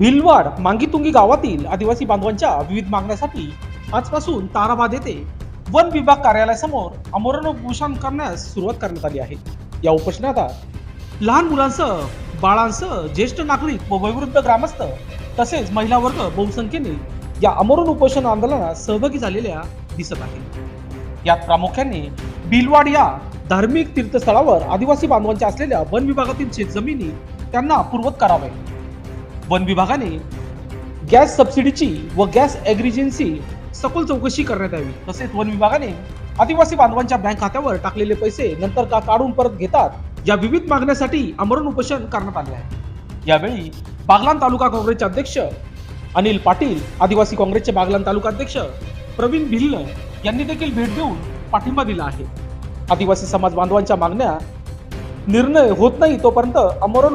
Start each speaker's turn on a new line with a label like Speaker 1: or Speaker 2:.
Speaker 1: भिलवाड मांगीतुंगी गावातील आदिवासी बांधवांच्या विविध मागण्यासाठी आजपासून ताराबाद येथे वन विभाग कार्यालयासमोर आमरण उपोषण करण्यास सुरुवात करण्यात आली आहे. या उपोषणात लहान मुलांसह बाळांसह ज्येष्ठ नागरिक व वयोवृद्ध ग्रामस्थ तसेच महिला वर्ग बहुसंख्येने या आमरण उपोषण आंदोलनात सहभागी झालेल्या दिसत आहे. यात प्रामुख्याने भिलवाड या धार्मिक तीर्थस्थळावर आदिवासी बांधवांच्या असलेल्या वन विभागातील शेतजमिनी त्यांना पूर्वत करावे, वन विभागाने गॅस सबसिडीची व गॅस ॲग्रिजन्सी सखोल चौकशी करण्यात यावी, तसेच वन विभागाने आदिवासी बांधवांच्या बँक खात्यावर टाकलेले पैसे नंतर का काढून परत घेतात, या विविध मागण्यासाठी आमरण उपोषण करण्यात आले आहे. यावेळी बागलाण तालुका काँग्रेसचे अध्यक्ष अनिल पाटील, आदिवासी काँग्रेसचे बागलाण तालुका अध्यक्ष प्रवीण भिल्ल यांनी देखील भेट देऊन पाठिंबा दिला आहे. आदिवासी समाज बांधवांच्या मागण्या निर्णय होत नाही तोपर्यंत आमरण